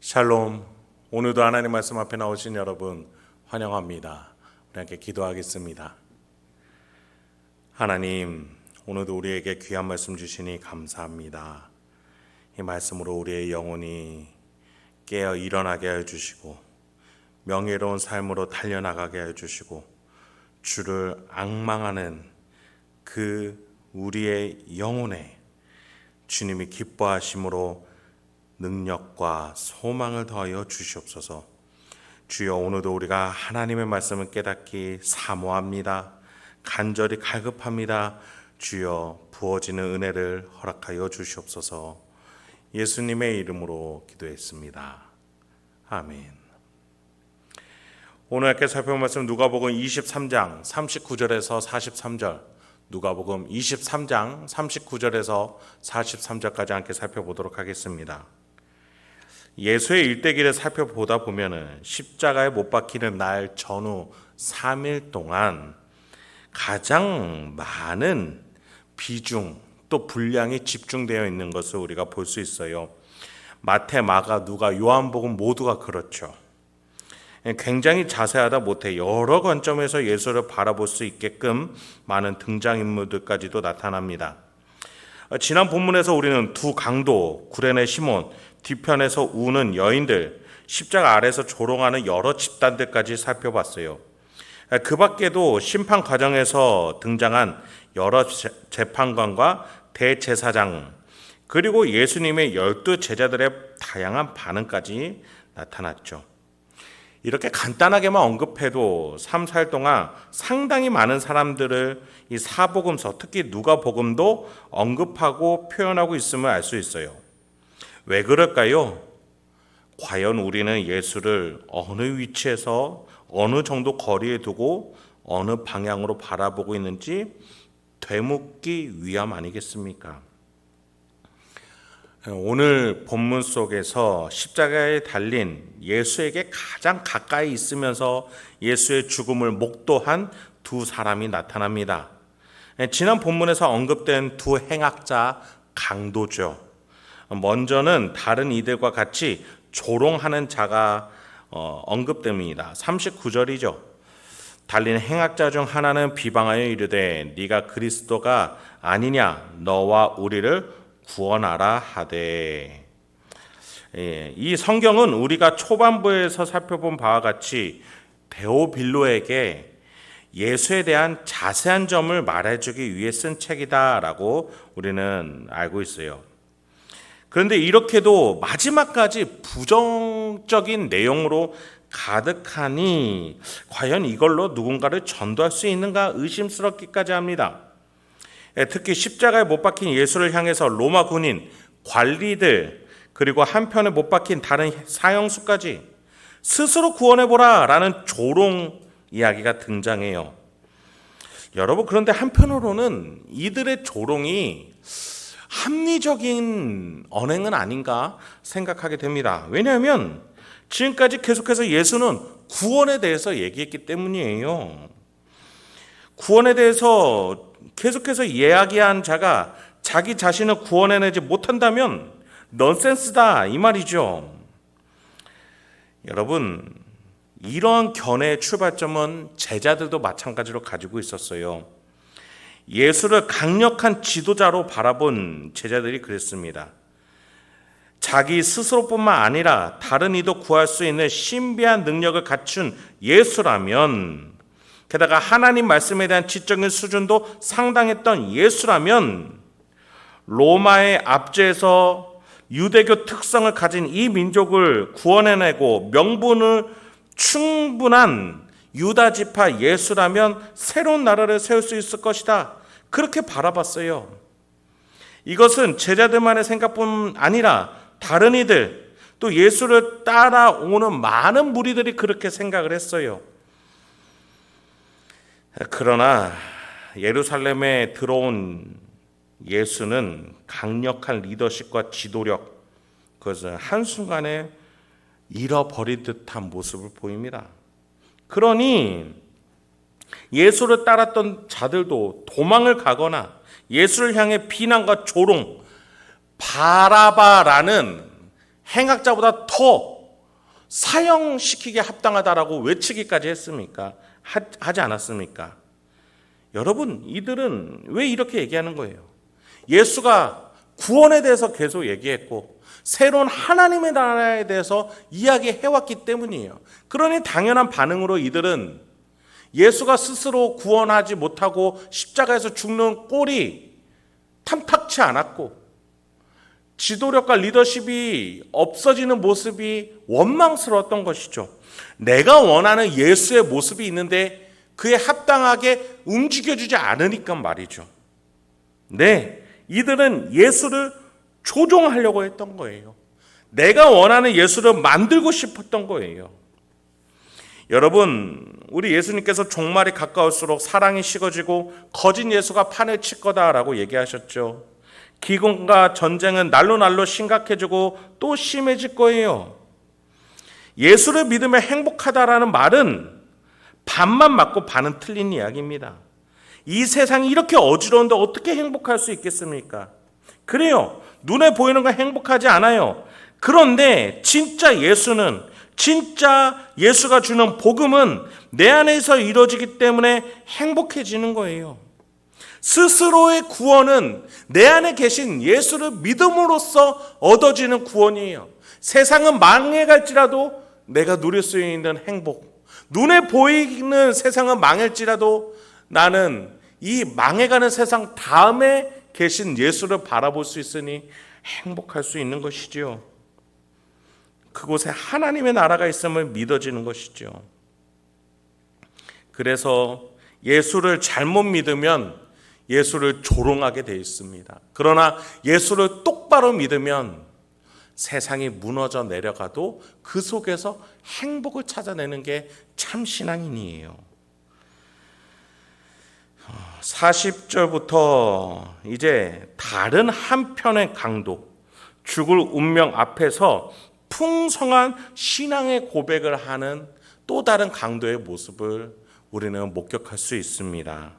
샬롬. 오늘도 하나님 말씀 앞에 나오신 여러분 환영합니다. 우리 함께 기도하겠습니다. 하나님, 오늘도 우리에게 귀한 말씀 주시니 감사합니다. 이 말씀으로 우리의 영혼이 깨어 일어나게 하여 주시고 명예로운 삶으로 달려나가게 하여 주시고 주를 앙망하는 그 우리의 영혼에 주님이 기뻐하심으로 능력과 소망을 더하여 주시옵소서. 주여, 오늘도 우리가 하나님의 말씀을 깨닫기 사모합니다. 간절히 갈급합니다. 주여, 부어지는 은혜를 허락하여 주시옵소서. 예수님의 이름으로 기도했습니다. 아멘. 오늘 함께 살펴볼 말씀 누가복음 23장 39절에서 43절, 누가복음 23장 39절에서 43절까지 함께 살펴보도록 하겠습니다. 예수의 일대기를 살펴보다 보면은 십자가에 못 박히는 날 전후 3일 동안 가장 많은 비중 또 분량이 집중되어 있는 것을 우리가 볼 수 있어요. 마태, 마가, 누가, 요한복음 모두가 그렇죠. 굉장히 자세하다 못해 여러 관점에서 예수를 바라볼 수 있게끔 많은 등장인물들까지도 나타납니다. 지난 본문에서 우리는 두 강도, 구레네 시몬, 뒤편에서 우는 여인들, 십자가 아래서 조롱하는 여러 집단들까지 살펴봤어요. 그 밖에도 심판 과정에서 등장한 여러 재판관과 대제사장, 그리고 예수님의 12 제자들의 다양한 반응까지 나타났죠. 이렇게 간단하게만 언급해도 3, 4일 동안 상당히 많은 사람들을 이 사복음서, 특히 누가복음도 언급하고 표현하고 있음을 알 수 있어요. 왜 그럴까요? 과연 우리는 예수를 어느 위치에서 어느 정도 거리에 두고 어느 방향으로 바라보고 있는지 되묻기 위함 아니겠습니까? 오늘 본문 속에서 십자가에 달린 예수에게 가장 가까이 있으면서 예수의 죽음을 목도한 두 사람이 나타납니다. 지난 본문에서 언급된 두 행악자 강도죠. 먼저는 다른 이들과 같이 조롱하는 자가 언급됩니다. 39절이죠. 달린 행악자 중 하나는 비방하여 이르되 네가 그리스도가 아니냐, 너와 우리를 구원하라 하되. 이 성경은 우리가 초반부에서 살펴본 바와 같이 데오빌로에게 예수에 대한 자세한 점을 말해주기 위해 쓴 책이다라고 우리는 알고 있어요. 그런데 이렇게도 마지막까지 부정적인 내용으로 가득하니 과연 이걸로 누군가를 전도할 수 있는가 의심스럽기까지 합니다. 특히 십자가에 못 박힌 예수를 향해서 로마 군인, 관리들, 그리고 한편에 못 박힌 다른 사형수까지 스스로 구원해보라 라는 조롱 이야기가 등장해요. 여러분, 그런데 한편으로는 이들의 조롱이 합리적인 언행은 아닌가 생각하게 됩니다. 왜냐하면 지금까지 계속해서 예수는 구원에 대해서 얘기했기 때문이에요. 구원에 대해서 계속해서 이야기한 자가 자기 자신을 구원해내지 못한다면 넌센스다 이 말이죠. 여러분, 이러한 견해의 출발점은 제자들도 마찬가지로 가지고 있었어요. 예수를 강력한 지도자로 바라본 제자들이 그랬습니다. 자기 스스로뿐만 아니라 다른 이도 구할 수 있는 신비한 능력을 갖춘 예수라면, 게다가 하나님 말씀에 대한 지적인 수준도 상당했던 예수라면 로마의 압제에서 유대교 특성을 가진 이 민족을 구원해내고 명분을 충분한 유다 지파 예수라면 새로운 나라를 세울 수 있을 것이다. 그렇게 바라봤어요. 이것은 제자들만의 생각뿐 아니라 다른 이들, 또 예수를 따라오는 많은 무리들이 그렇게 생각을 했어요. 그러나 예루살렘에 들어온 예수는 강력한 리더십과 지도력, 그것을 한순간에 잃어버릴 듯한 모습을 보입니다. 그러니 예수를 따랐던 자들도 도망을 가거나 예수를 향해 비난과 조롱, 바라바라는 행악자보다 더 사형시키기에 합당하다라고 외치기까지 했습니까? 하지 않았습니까? 여러분, 이들은 왜 이렇게 얘기하는 거예요? 예수가 구원에 대해서 계속 얘기했고 새로운 하나님의 나라에 대해서 이야기해왔기 때문이에요. 그러니 당연한 반응으로 이들은 예수가 스스로 구원하지 못하고 십자가에서 죽는 꼴이 탐탁치 않았고 지도력과 리더십이 없어지는 모습이 원망스러웠던 것이죠. 내가 원하는 예수의 모습이 있는데 그에 합당하게 움직여주지 않으니까 말이죠. 네, 이들은 예수를 조종하려고 했던 거예요. 내가 원하는 예수를 만들고 싶었던 거예요. 여러분, 우리 예수님께서 종말이 가까울수록 사랑이 식어지고 거짓 예수가 판을 칠 거다라고 얘기하셨죠. 기근과 전쟁은 날로 심각해지고 또 심해질 거예요. 예수를 믿으면 행복하다라는 말은 반만 맞고 반은 틀린 이야기입니다. 이 세상이 이렇게 어지러운데 어떻게 행복할 수 있겠습니까? 그래요. 눈에 보이는 건 행복하지 않아요. 그런데 진짜 예수는, 진짜 예수가 주는 복음은 내 안에서 이루어지기 때문에 행복해지는 거예요. 스스로의 구원은 내 안에 계신 예수를 믿음으로써 얻어지는 구원이에요. 세상은 망해갈지라도 내가 누릴 수 있는 행복, 눈에 보이는 세상은 망할지라도 나는 이 망해가는 세상 다음에 계신 예수를 바라볼 수 있으니 행복할 수 있는 것이지요. 그곳에 하나님의 나라가 있음을 믿어지는 것이죠. 그래서 예수를 잘못 믿으면 예수를 조롱하게 되어 있습니다. 그러나 예수를 똑바로 믿으면 세상이 무너져 내려가도 그 속에서 행복을 찾아내는 게 참 신앙인이에요. 40절부터 이제 다른 한편의 강도, 죽을 운명 앞에서 풍성한 신앙의 고백을 하는 또 다른 강도의 모습을 우리는 목격할 수 있습니다.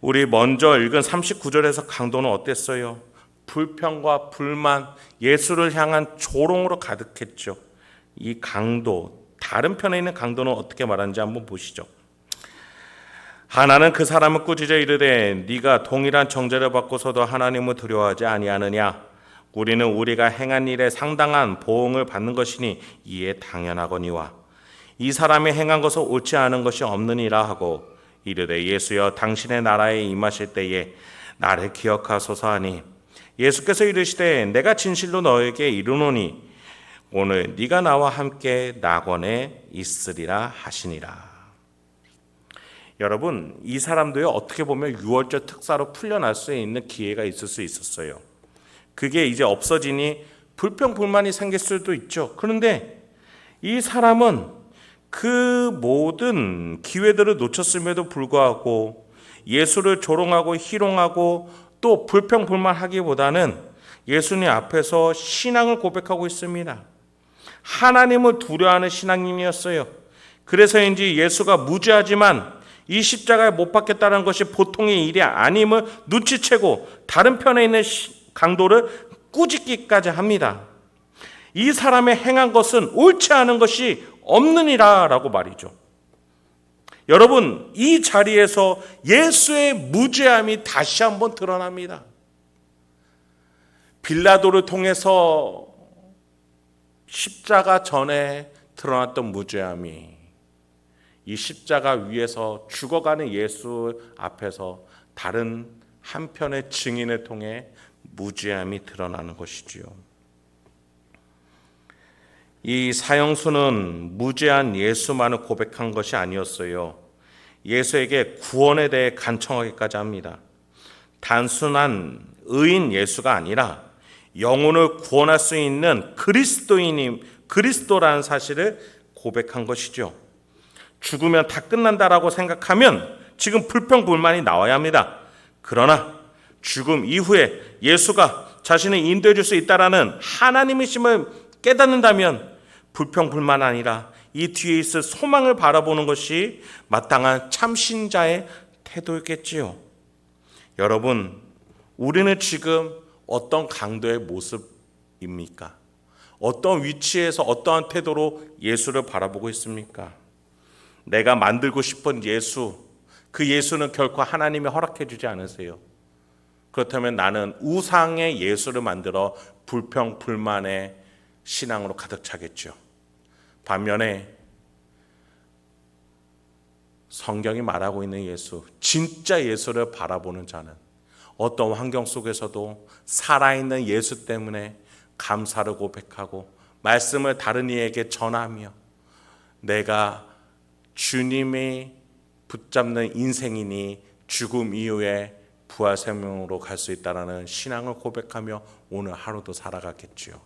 우리 먼저 읽은 39절에서 강도는 어땠어요? 불평과 불만, 예수를 향한 조롱으로 가득했죠. 이 강도, 다른 편에 있는 강도는 어떻게 말하는지 한번 보시죠. 하나는 그 사람을 꾸짖어 이르되 네가 동일한 정죄를 받고서도 하나님을 두려워하지 아니하느냐? 우리는 우리가 행한 일에 상당한 보응을 받는 것이니 이에 당연하거니와 이 사람이 행한 것은 옳지 않은 것이 없느니라 하고 이르되 예수여 당신의 나라에 임하실 때에 나를 기억하소서 하니 예수께서 이르시되 내가 진실로 너에게 이르노니 오늘 네가 나와 함께 낙원에 있으리라 하시니라. 여러분, 이 사람도요 어떻게 보면 유월절 특사로 풀려날 수 있는 기회가 있을 수 있었어요. 그게 이제 없어지니 불평 불만이 생길 수도 있죠. 그런데 이 사람은 그 모든 기회들을 놓쳤음에도 불구하고 예수를 조롱하고 희롱하고 또 불평 불만하기보다는 예수님 앞에서 신앙을 고백하고 있습니다. 하나님을 두려워하는 신앙인이었어요. 그래서인지 예수가 무죄하지만 이 십자가에 못 박겠다는 것이 보통의 일이 아님을 눈치채고 다른 편에 있는 강도를 꾸짖기까지 합니다. 이 사람의 행한 것은 옳지 않은 것이 없느니라 라고 말이죠. 여러분, 이 자리에서 예수의 무죄함이 다시 한번 드러납니다. 빌라도를 통해서 십자가 전에 드러났던 무죄함이 이 십자가 위에서 죽어가는 예수 앞에서 다른 한편의 증인을 통해 무죄함이 드러나는 것이지요. 이 사형수는 무죄한 예수만을 고백한 것이 아니었어요. 예수에게 구원에 대해 간청하기까지 합니다. 단순한 의인 예수가 아니라 영혼을 구원할 수 있는 그리스도라는 사실을 고백한 것이죠. 죽으면 다 끝난다라고 생각하면 지금 불평불만이 나와야 합니다. 그러나 죽음 이후에 예수가 자신을 인도해 줄 수 있다라는 하나님이심을 깨닫는다면 불평불만 아니라 이 뒤에 있을 소망을 바라보는 것이 마땅한 참신자의 태도였겠지요. 여러분, 우리는 지금 어떤 강도의 모습입니까? 어떤 위치에서 어떠한 태도로 예수를 바라보고 있습니까? 내가 만들고 싶은 예수, 그 예수는 결코 하나님이 허락해 주지 않으세요. 그렇다면 나는 우상의 예수를 만들어 불평, 불만의 신앙으로 가득 차겠죠. 반면에 성경이 말하고 있는 예수, 진짜 예수를 바라보는 자는 어떤 환경 속에서도 살아있는 예수 때문에 감사를 고백하고 말씀을 다른 이에게 전하며 내가 주님이 붙잡는 인생이니 죽음 이후에 부활 생명으로 갈 수 있다라는 신앙을 고백하며 오늘 하루도 살아가겠지요.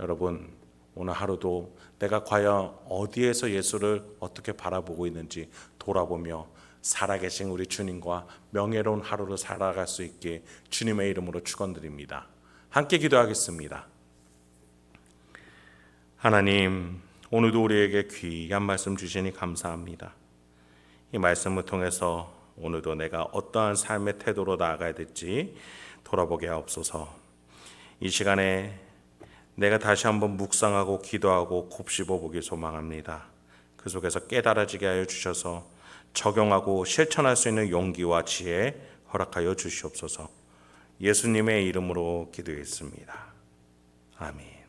여러분, 오늘 하루도 내가 과연 어디에서 예수를 어떻게 바라보고 있는지 돌아보며 살아계신 우리 주님과 명예로운 하루를 살아갈 수 있게 주님의 이름으로 축원드립니다. 함께 기도하겠습니다. 하나님, 오늘도 우리에게 귀한 말씀 주시니 감사합니다. 이 말씀을 통해서 오늘도 내가 어떠한 삶의 태도로 나아가야 될지 돌아보게 하옵소서. 이 시간에 내가 다시 한번 묵상하고 기도하고 곱씹어 보길 소망합니다. 그 속에서 깨달아지게 하여 주셔서 적용하고 실천할 수 있는 용기와 지혜 허락하여 주시옵소서. 예수님의 이름으로 기도했습니다. 아멘.